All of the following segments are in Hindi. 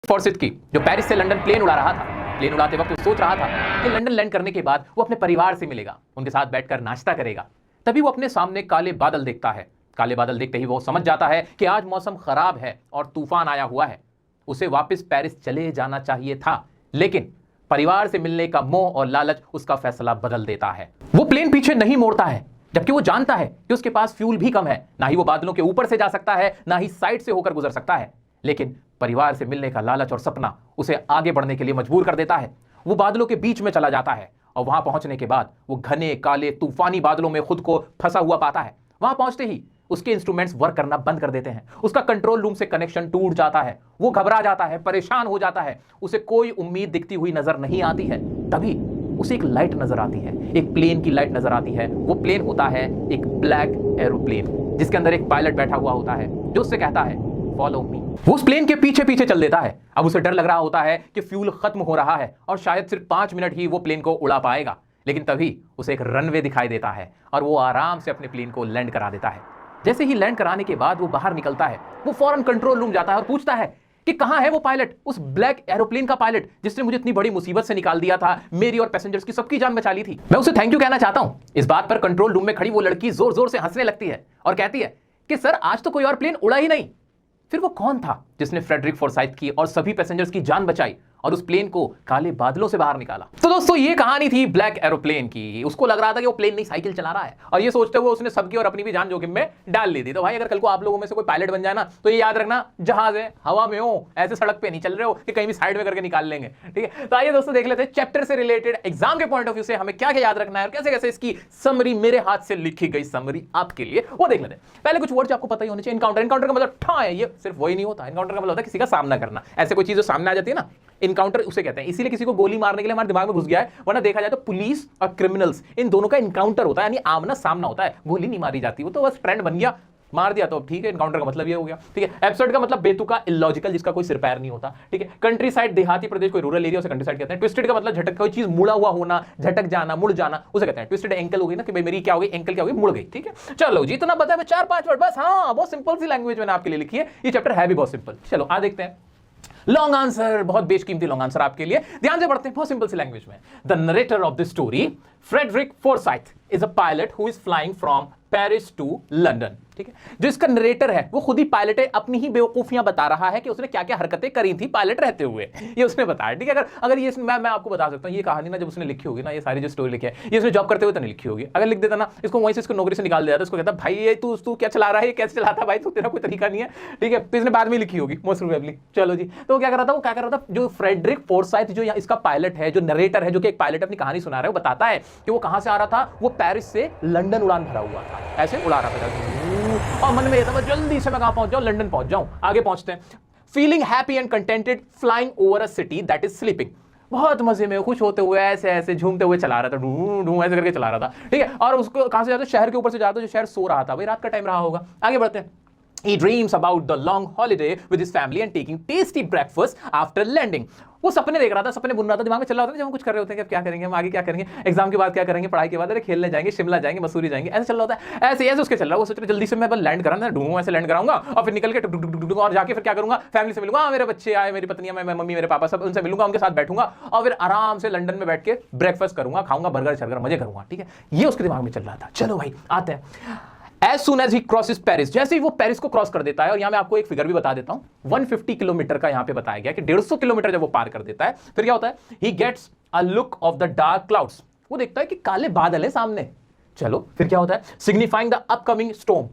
फॉर्सिथ की, जो पेरिस से लंदन प्लेन उड़ा रहा था। प्लेन उड़ाते वक्त वो सोच रहा था कि लंदन लैंड करने के बाद वो अपने परिवार से मिलेगा, उनके साथ बैठकर नाश्ता करेगा। तभी वो अपने सामने काले बादल देखता है। काले बादल देखते ही वो समझ जाता है कि आज मौसम खराब है और तूफान आया हुआ है। उसे वापस पेरिस चले जाना चाहिए था, लेकिन परिवार से मिलने का मोह और लालच उसका फैसला बदल देता है। वो प्लेन पीछे नहीं मोड़ता है, जबकि वो जानता है कि उसके पास फ्यूल भी कम है। ना ही वो बादलों के ऊपर से जा सकता है, ना ही साइड से होकर गुजर सकता है। लेकिन परिवार से मिलने का लालच और सपना उसे आगे बढ़ने के लिए मजबूर कर देता है। वो बादलों के बीच में चला जाता है और वहां पहुंचने के बाद वो घने काले तूफानी बादलों में खुद को फंसा हुआ पाता है। वहां पहुंचते ही उसके इंस्ट्रूमेंट्स वर्क करना बंद कर देते हैं। उसका कंट्रोल रूम से कनेक्शन टूट जाता है। वो घबरा जाता है, परेशान हो जाता है। उसे कोई उम्मीद दिखती हुई नजर नहीं आती है। तभी उसे एक लाइट नजर आती है, एक प्लेन की लाइट नजर आती है। वो प्लेन होता है एक ब्लैक एरोप्लेन, जिसके अंदर एक पायलट बैठा हुआ होता है, जो उससे कहता है फॉलो मी। वो उस प्लेन के पीछे पीछे चल देता है। अब उसे डर लग रहा होता है कि फ्यूल खत्म हो रहा है और शायद सिर्फ 5 मिनट ही वो प्लेन को उड़ा पाएगा। लेकिन तभी उसे एक रनवे दिखाई देता है और वो आराम से अपने प्लेन को लैंड करा देता है। जैसे ही लैंड कराने के बाद वो बाहर निकलता है, वो फौरन कंट्रोल रूम जाता है और पूछता है कि कहां है वो पायलट, उस ब्लैक एरोप्लेन का पायलट जिसने मुझे इतनी बड़ी मुसीबत से निकाल दिया था, मेरी और पैसेंजर्स की सबकी जान बचा ली थी। मैं उसे थैंक यू कहना चाहता हूं। इस बात पर कंट्रोल रूम में खड़ी वो लड़की जोर जोर से हंसने लगती है और कहती है कि सर, आज तो कोई और प्लेन उड़ा ही नहीं। फिर वो कौन था जिसने फ्रेडरिक फॉर्साइथ की और सभी पैसेंजर्स की जान बचाई और उस प्लेन को काले बादलों से बाहर निकाला? तो दोस्तों, ये कहानी थी ब्लैक एरोप्लेन की। उसको लग रहा था कि वो प्लेन नहीं साइकिल चला रहा है, और ये सोचते हुए उसने सबकी और अपनी भी जान जोखिम में डाल ली थी। तो भाई, अगर कल को आप लोगों में से कोई पायलट बन जाए ना, तो ये याद रखना, जहाज है, हवा में हो, ऐसे सड़क पे नहीं चल रहे हो कि कहीं भी साइड में करके निकाल लेंगे। ठीक है, तो आइए दोस्तों देख लेते हैं चैप्टर से रिलेटेड एग्जाम के पॉइंट ऑफ व्यू से हमें क्या क्या याद रखना है और कैसे कैसे इसकी समरी, मेरे हाथ से लिखी गई समरी आपके लिए, वो देख लेते हैं। पहले कुछ वर्ड्स आपको पता ही होने चाहिए। एनकाउंटर, एनकाउंटर का मतलब ठा है, ये सिर्फ वही नहीं होता। एनकाउंटर का मतलब होता है किसी का सामना करना। ऐसे कोई चीज जो सामने आ जाती है ना, इनकाउंटर उसे कहते हैं। इसीलिए किसी को गोली मारने के लिए हमारे दिमाग में घुस गया है, वरना देखा जाए तो पुलिस और क्रिमिनल्स, इन दोनों का इनकाउंटर होता है, यानी आमना सामना होता है। गोली नहीं मारी जाती, वो तो बस ट्रेंड बन गया, मार दिया तो ठीक है। इनकाउंटर का मतलब ये हो गया। ठीक है, एब्सर्ड का मतलब बेतुका, इलॉजिकल, जिसका कोई सिर पैर नहीं होता। ठीक है, कंट्री साइड, देहाती प्रदेश, कोई रूरल एरिया, उसे कंट्री साइड कहते हैं। ट्विस्टेड का मतलब झटक, कोई चीज मुड़ा हुआ होना, झटक जाना, मुड़ जाना, उसे कहते हैं ट्विस्टेड। एंकल हो गई ना कि भाई मेरी क्या हो गई, एंकल क्या हो गई, मुड़ गई। ठीक है, चलो जी, इतना बताया, 4-5 वर्ड बस। हाँ, बहुत सिंपल सी लैंग्वेज मैंने आपके लिए लिखी है। ये चैप्टर है भी बहुत सिंपल। चलो आ देखते हैं। लॉन्ग आंसर, बहुत बेशकीमती लॉन्ग आंसर आपके लिए। ध्यान से पढ़ते हैं, बहुत सिंपल सी लैंग्वेज में। The narrator of the story, Frederick Forsyth, is a pilot who is flying from Paris to London. ठीक है, जो इसका नरेटर है वो खुद ही पायलट है, अपनी ही बेवकूफियां बता रहा है कि उसने क्या क्या हरकतें करी थी पायलट रहते हुए, ये उसने बताया। ठीक है, अगर ये मैं आपको बता सकता हूं, ये कहानी ना जब उसने लिखी होगी ना, ये सारी जो स्टोरी लिखी है, ये उसने जॉब करते हुए तो नहीं लिखी होगी। अगर लिख देता ना, इसको वहीं से इसको नौकरी से निकाल दिया था, इसको कहता भाई ये तू क्या चला रहा है, कैसे चलाता भाई, तू, तेरा कोई तरीका नहीं है। ठीक है, तो इसने बाद में लिखी होगी मोस्ट प्रोबेबली। चलो जी, तो क्या कर रहा था, वो क्या कर रहा था, जो फ्रेडरिक फॉर्साइथ, जो इसका पायलट है, जो नरेटर है, जो कि एक पायलट अपनी कहानी सुना रहा है, वो बताता है कि वो कहां से आ रहा था। वो पेरिस से लंदन उड़ान भरा हुआ था, ऐसे उड़ा रहा था और मन में था जल्दी से मैं कहां पहुंच जाऊं, लंदन पहुंच जाऊं। आगे पहुंचते हैं। Feeling happy and contented flying over a city that is sleeping, बहुत मजे में खुश होते हुए ऐसे ऐसे झूमते हुए चला रहा था, ढूं ढूं ऐसे करके चला रहा था। ठीक है, और उसको कहां से जाता, शहर के ऊपर से जाता, जो शहर सो रहा था, भाई रात का टाइम रहा होगा। आगे बढ़ते हैं। He dreams about the long holiday with his family and taking tasty breakfast after landing. वो सपने देख रहा था, सपने बुन रहा था, दिमाग में चल रहा होता है जब हम कुछ कर रहे होते हैं कि अब क्या करेंगे, हम आगे क्या करेंगे, एग्जाम के बाद क्या करेंगे, पढ़ाई के बाद अरे खेलने जाएंगे, शिमला जाएंगे, मसूरी जाएंगे, ऐसे चल रहा होता है। ऐसे ऐसे उसके चल रहा है। वो सोच रहा जल्दी से मैं बस लैंड कराना, ढूंढूं ऐसे लैंड कराऊंगा और फिर निकल के टुक टुक टुक और जाके फिर क्या करूंगा, फैमिली से मिलूंगा, मेरे बच्चे आए, मेरी पत्नी, मैं मम्मी, मेरे पापा, सब उनसे मिलूंगा, उनके साथ बैठूंगा और फिर आराम से लंदन में बैठ के ब्रेकफास्ट करूंगा, खाऊंगा, बर्गर शर्गर, मजे करूंगा। ठीक है, ये उसके दिमाग में चल रहा था। चलो भाई आते हैं। As soon as he crosses Paris, जैसे ही वो पेरिस को क्रॉस कर देता है, और यहां मैं आपको एक फिगर भी बता देता हूं, 150 किलोमीटर का यहां पे बताया गया कि 150 किलोमीटर जब वो पार कर देता है, फिर क्या होता है, he gets a look of the dark clouds, वो देखता है कि काले बादल है सामने। चलो फिर क्या होता है, signifying the upcoming storm,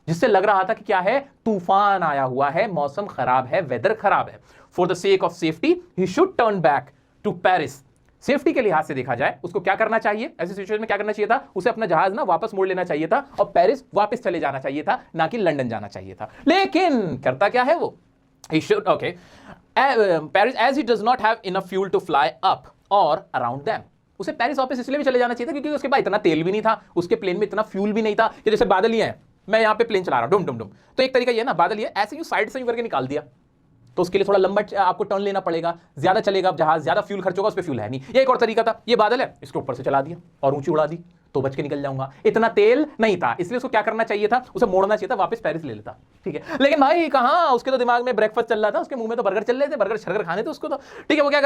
जिससे लग रहा था कि क्या है, तूफान आया हुआ है, मौसम खराब है, वेदर खराब है। For the sake of safety, he should turn back to Paris. Safety के लिहाज से देखा जाए उसको क्या करना चाहिए, ऐसी सिचुएशन में क्या करना चाहिए था, उसे अपना जहाज ना वापस मोड़ लेना चाहिए था और पेरिस वापस चले जाना चाहिए था, ना कि लंदन जाना चाहिए था। लेकिन करता क्या है वो, he should, okay, Paris as he does not have enough fuel to fly up or around them, उसे पेरिस वापस इसलिए भी चले जाना चाहिए था क्योंकि उसके पास इतना तेल भी नहीं था, उसके प्लेन में इतना फ्यूल भी नहीं था कि जैसे बादल ही है, मैं यहाँ पे प्लेन चला रहा हूँ डुम डुम डुम, तो एक तरीका ये ना, बादल ये ऐसे ही साइड से करके निकाल दिया, तो उसके लिए थोड़ा लंबा आपको टर्न लेना पड़ेगा, ज्यादा चलेगा जहाज, ज्यादा फ्यूल खर्च होगा, उस पर फ्यूल है नहीं। ये एक और तरीका था, ये बादल है, इसके ऊपर से चला दिया और ऊंची उड़ा दी, तो बच के निकल जाऊंगा। इतना तेल नहीं था, इसलिए उसको क्या करना चाहिए था, उसे मोड़ना चाहिए था, वापस पेरिस ले लेता। ठीक है, लेकिन भाई कहां, उसके तो दिमाग में ब्रेकफास्ट चल रहा था, उसके मुंह में तो बर्गर चल रहे थे, बर्गर शर्गर खाने थे उसको तो। ठीक है, वो क्या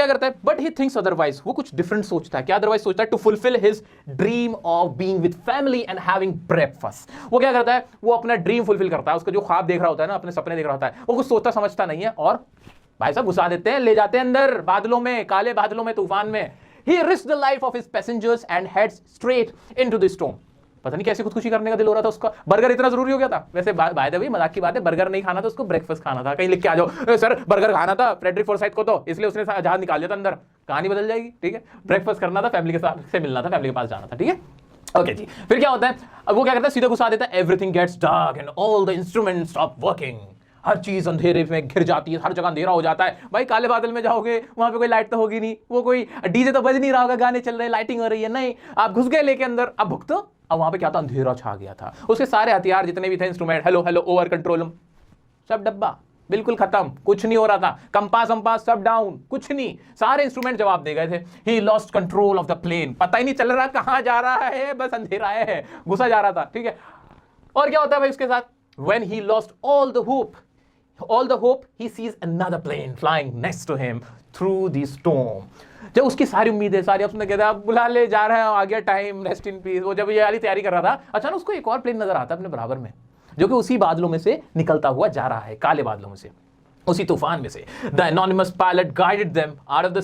करता है, बट ही थिंक्स अदरवाइज, वो कुछ डिफरेंट सोचता है। क्या अदरवाइज सोचता है? To fulfil his dream of being with family and having breakfast. वो क्या करता है, वो अपना ड्रीम फुलफिल करता है, उसका जो ख्वाब देख रहा होता है ना, अपने सपने देख रहा होता है, वो कुछ सोचता समझता नहीं है, और भाई साहब घुसा देते हैं, ले जाते हैं अंदर बादलों में, काले बादलों में, तूफान में। He risked the life of his passengers and heads straight into the storm. पता नहीं कैसे खुदकुशी करने का दिल हो रहा था उसका। बर्गर इतना जरूरी हो गया था? वैसे बाय द वे मजाक की बात है, बर्गर नहीं खाना था उसको, ब्रेकफास्ट खाना था। कहीं लिख के आ जाओ सर बर्गर खाना था फ्रेडरिक फॉरसाइथ को, तो इसलिए उसने जहाज निकाल दिया था अंदर। कहानी बदल जाएगी। ठीक है, ब्रेकफास्ट करना था, फैमिली के साथ से मिलना था, फैमिली के पास जाना था। ठीक है, ओके जी। फिर क्या होता है, अब वो क्या करता है, सीधा घुसा देता है। Everything gets dark and all the instruments stop working. हर चीज अंधेरे में घिर जाती है, हर जगह अंधेरा हो जाता है। भाई काले बादल में जाओगे, वहां पे कोई लाइट तो होगी नहीं, वो कोई डीजे तो बज नहीं रहा होगा, गाने चल रहे हैं, लाइटिंग हो रही है, नहीं। आप घुस गए लेके अंदर, अब भुगतो। अब वहां पे क्या था, अंधेरा छा गया था। उसके सारे हथियार जितने भी थे, instrument, hello hello over control, सब डब्बा, बिल्कुल खत्म, कुछ नहीं हो रहा था। कंपास अंपास सब डाउन, कुछ नहीं, सारे इंस्ट्रूमेंट जवाब दे गए थे। He lost control of the plane, पता ही नहीं चल रहा कहां जा रहा है, बस अंधेरा है, घुसा जा रहा था। ठीक है, और क्या होता है भाई उसके साथ, when he lost all the hope, he sees another plane flying next to him through the storm. जब उसकी सारी उम्मीदें, सारी उसने कहता है बुला ले, जा रहे हैं, आ गया टाइम, रेस्ट इन पीस। वो जब ये वाली तैयारी कर रहा था, अचानक उसको एक और प्लेन नजर आता है अपने बराबर में, जो कि उसी बादलों में से निकलता हुआ जा रहा है, काले बादलों में से, उसी तूफान में से। The anonymous pilot guided them out of the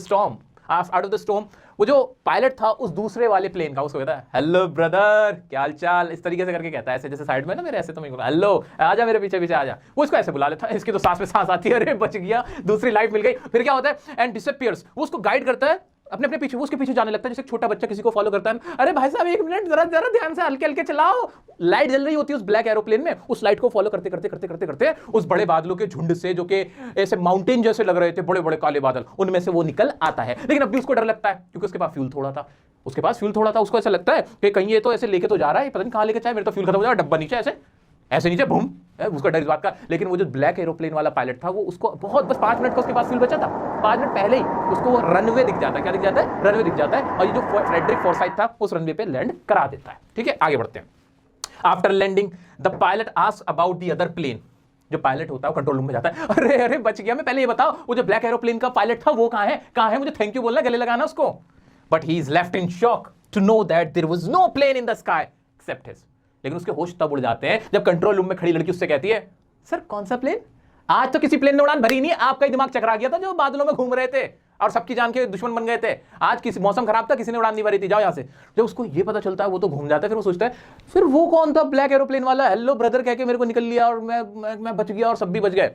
storm. वो जो पायलट था उस दूसरे वाले प्लेन का, उसको कहता है हेलो ब्रदर, क्या हाल चाल, इस तरीके से करके कहता है, ऐसे जैसे साइड में ना मेरे, ऐसे तो मैं हेलो, आजा मेरे पीछे पीछे आजा। वो इसको ऐसे बुला लेता है, इसकी तो सांस में सांस आती है, अरे बच गया, दूसरी लाइफ मिल गई। फिर क्या होता है, एंड डिसअपियर्स, वो उसको गाइड करता है अपने अपने पीछे, वो उसके पीछे जाने लगता है जैसे छोटा बच्चा किसी को फॉलो करता है। अरे भाई साहब एक मिनट, जरा जरा ध्यान से, हल्के हल्के चलाओ। लाइट जल रही होती है उस ब्लैक एरोप्लेन में, उस लाइट को फॉलो करते करते करते करते करते उस बड़े बादलों के झुंड से, जो कि ऐसे माउंटेन जैसे लग रहे थे, बड़े बड़े काले बादल, उनमें से वो निकल आता है। लेकिन अब भी उसको डर लगता है, क्योंकि उसके पास फ्यूल थोड़ा था। उसको ऐसा लगता है कि कहीं ये तो ऐसे लेके तो जा रहा है, पता नहीं कहां लेके जाए, मेरे तो फ्यूल खत्म हो जाएगा, डब्बा नीचे ऐसे नीचे बूम, उसको डर इस बात का। लेकिन वो जो ब्लैक एरोप्लेन वाला पायलट था, वो उसको बहुत बस 5 मिनट का उसके पास फ्यूल बचा था, 5 मिनट पहले ही उसको वो रनवे दिख जाता है। क्या दिख जाता है? रनवे दिख जाता है। और ये जो फ्रेडरिक फॉरसाइथ था, उस रनवे पे लैंड करा देता है। ठीक है, आगे बढ़ते हैं। After landing the pilot asks about the other plane. जो पायलट होता है वो कंट्रोल रूम में जाता है, अरे अरे बच गया मैं, पहले ये बताओ वो जो ब्लैक एरोप्लेन का पायलट था वो कहां है, मुझे थैंक यू बोलना, गले लगाना उसको। But he is left in shock to know that there was no plane in the sky except his. लेकिन उसके होश तब उड़ जाते हैं जब कंट्रोल रूम में खड़ी लड़की उससे कहती है, सर कौन सा प्लेन, आज तो किसी प्लेन ने उड़ान भरी नहीं, आपका ही दिमाग चकरा गया था जो बादलों में घूम रहे थे और सबकी जान के दुश्मन बन गए थे। आज किसी मौसम खराब था, किसी ने उड़ान नहीं भरी थी, जाओ यहां से। जब उसको ये पता चलता है वो तो घूम जाता है, फिर वो सोचता है फिर वो कौन था ब्लैक एरोप्लेन वाला, हेलो ब्रदर कह के मेरे को निकल लिया और मैं बच गया और सब भी बच गए।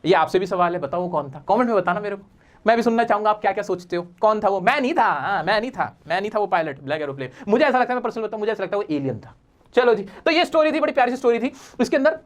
ये आपसे भी सवाल है, बताओ वो कौन था, कमेंट में बताना मेरे को, मैं भी सुनना चाहूंगा आप क्या क्या सोचते हो, कौन था वो। मैं नहीं था वो पायलट ब्लैक एरोप्लेन। मुझे ऐसा लगता है, मैं पर्सनल बताऊं, मुझे ऐसा लगता है वो एलियन था। चलो जी, तो ये स्टोरी थी, बड़ी प्यारी सी स्टोरी थी। इसके अंदर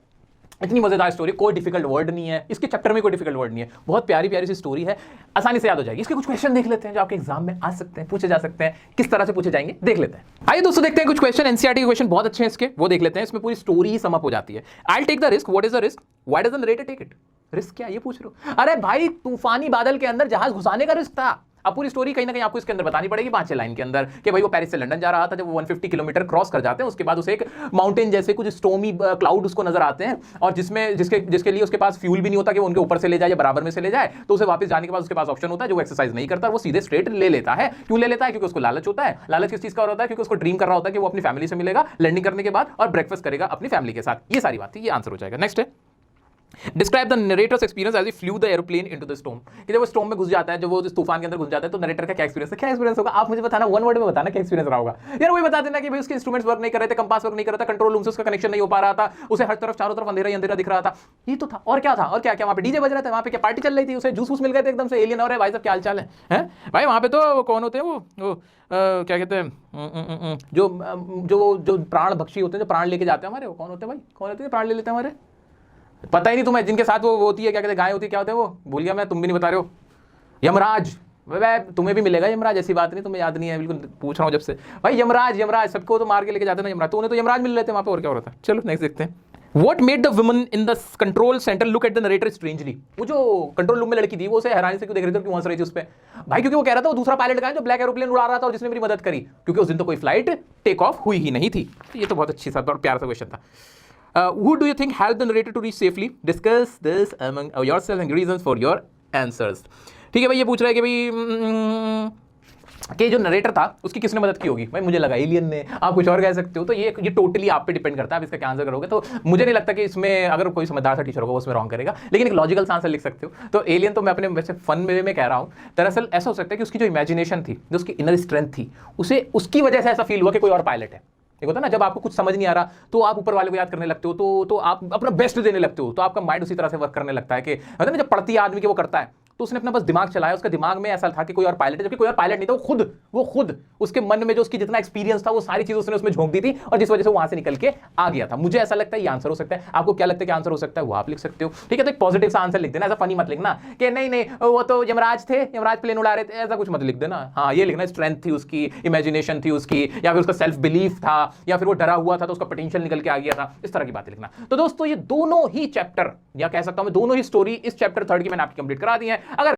इतनी मजेदार स्टोरी, कोई डिफिकल्ट वर्ड नहीं है इसके चैप्टर में, कोई डिफिकल्ट वर्ड नहीं है, बहुत प्यारी प्यारी सी स्टोरी है, आसानी से याद हो जाएगी। इसके कुछ क्वेश्चन देख लेते हैं जो आपके एग्जाम में आ सकते हैं, पूछे जा सकते हैं, किस तरह से पूछे जाएंगे देख लेते हैं। आइए दोस्तों देखते हैं कुछ क्वेश्चन, एनसीईआरटी के क्वेश्चन बहुत अच्छे हैं इसके, वो देख लेते हैं। इसमें पूरी स्टोरी ही सम अप हो जाती है। I take the risk, what is the risk, why doesn't the narrator take it. Risk क्या, ये पूछ रहे हो? अरे भाई तूफानी बादल के अंदर जहाज घुसाने का रिस्क था। अब पूरी स्टोरी कहीं ना कहीं आपको इसके अंदर बतानी पड़ेगी 5-6 लाइन के अंदर, कि भाई वो पेरिस से लंदन जा रहा था, जब वो 150 किलोमीटर क्रॉस कर जाते हैं उसके बाद उसे एक माउंटेन जैसे कुछ स्टोमी क्लाउड उसको नजर आते हैं, और जिसके लिए उसके पास फ्यूल भी नहीं होता कि वो उनके ऊपर से ले जाए या बराबर में से ले जाए, तो उसे वापस जाने के बाद उसके पास ऑप्शन होता है जो वो एक्सरसाइज नहीं करता, वो सीधे स्ट्रेट ले लेता है। क्यों ले लेता है? क्योंकि उसको लालच होता है। लालच किस चीज का होता है? क्योंकि उसको ड्रीम कर रहा होता है कि वो अपनी फैमिली से मिलेगा लैंडिंग करने के बाद और ब्रेकफास्ट करेगा अपनी फैमिली के साथ। ये सारी बात थी, ये आंसर हो जाएगा। नेक्स्ट है, describe the narrator's experience as he flew the aeroplane into the storm. कि जब वो स्टॉर्म में घुस जाता है, जब वो तूफान के अंदर घुस जाता है, तो नरेटर का क्या एक्सपीरियंस है, क्या एक्सपीरियंस होगा आप मुझे बताना, 1 वर्ड में बताना क्या एक्सपीरियंस रहा होगा। यार वही बता देना कि भाई उसके इंस्ट्रूमेंट्स वर्क नहीं कर रहे थे, कंपास वर्क नहीं कर रहा था, कंट्रोल रूम से उसका कनेक्शन नहीं हो पा रहा था, उसे हर तरफ चारों तरफ अंधेरा ही अंधेरा दिख रहा था, ये तो था। और क्या था, और क्या क्या वहां पे डीजे बज रहा था, वहां पे क्या पार्टी चल रही थी, उसे जूस वूस मिल गए थे एकदम से, एलियन और भाई साहब क्या हाल चाल है भाई। वहां पे तो कौन होते हैं वो क्या कहते हैं, जो प्राण भक्षी होते हैं, जो प्राण लेके जाते हैं हमारे, वो कौन होते हैं भाई, कौन होते हैं प्राण ले लेते हैं हमारे, पता ही नहीं तुम्हें, जिनके साथ वो होती है, क्या कहते हैं, गाय होती है, क्या होते हैं वो, भूल गया मैं, तुम भी नहीं बता रहे हो। यमराज, वह तुम्हें भी मिलेगा यमराज, ऐसी बात नहीं, तुम्हें याद नहीं है, बिल्कुल पूछ रहा हूँ जब से भाई। यमराज सबको तो मार के लेके जाते हैं ना यमराज, तो उन्हें तो यमराज मिल रहे थे वहां पे, और क्या हो रहा था। चलो नेक्स्ट देखते हैं। What made the woman in the control center look at the narrator strangely? वो जो कंट्रोल रूम में लड़की थी वो उसे हैरानी से क्यों देख रही थी और क्यों हंस रही थी उस पे? भाई क्योंकि वो कह रहा था वो दूसरा पायलट का है जो ब्लैक एरोप्लेन उड़ा रहा था और जिसने मेरी मदद करी, क्योंकि उस दिन तो कोई फ्लाइट टेक ऑफ हुई ही नहीं थी। ये तो बहुत अच्छी सा और प्यारा सा क्वेश्चन था। Who do you think helped the narrator to reach safely? Discuss this among yourself and reasons for your answers. ठीक है भाई, ये पूछ रहा है कि भाई कि जो नरेटर था उसकी किसने मदद की होगी? भाई मुझे लगा एलियन ने, आप कुछ और कह सकते हो। तो ये टोटली आप पे डिपेंड करता है आप इसका क्या आंसर करोगे। तो मुझे नहीं लगता कि इसमें अगर कोई समझदार सा टीचर होगा वो उसमें रॉन्ग करेगा, लेकिन एक लॉजिकल आंसर लिख सकते हो। तो एलियन तो मैं अपने वैसे फन वे में कह रहा हूँ। दरअसल ऐसा हो सकता है कि उसकी जो इमेजिनेशन थी, जो उसकी इनर स्ट्रेंथ थी, उसे उसकी वजह से ऐसा फील हुआ कि कोई और पायलट है। एक होता है ना जब आपको कुछ समझ नहीं आ रहा तो आप ऊपर वाले को याद करने लगते हो, तो आप अपना बेस्ट देने लगते हो, तो आपका माइंड उसी तरह से वर्क करने लगता है कि होता है ना जब पढ़ती आदमी के वो करता है, तो उसने अपना बस दिमाग चलाया, उसका दिमाग में ऐसा था कि कोई और पायलट है, जबकि कोई और पायलट नहीं था, वो खुद उसके मन में जो उसकी जितना एक्सपीरियंस था वो सारी चीजें उसने उसमें झोंक दी थी और जिस वजह से वहां से निकल के आ गया था। मुझे ऐसा लगता है ये आंसर हो सकता है। आपको क्या लगता है कि आंसर हो सकता है वो आप लिख सकते हो। ठीक है, तो एक पॉजिटिव सा आंसर लिख देना, ऐसा फनी मत लिखना कि नहीं वो तो यमराज थे, यमराज प्लेन उड़ा रहे थे, ऐसा कुछ मत लिख देना। हाँ, ये लिखना स्ट्रेंथ थी उसकी, इमेजिनेशन थी उसकी, या फिर उसका सेल्फ बिलीफ था, या फिर वो डरा हुआ था तो उसका पोटेंशियल निकल के आ गया था। इस तरह की बातें लिखना। तो दोस्तों ये दोनों ही चैप्टर, या कह सकता हूं मैं दोनों ही स्टोरी इस चैप्टर 3 की मैंने आपकी कंप्लीट करा दी है। अगर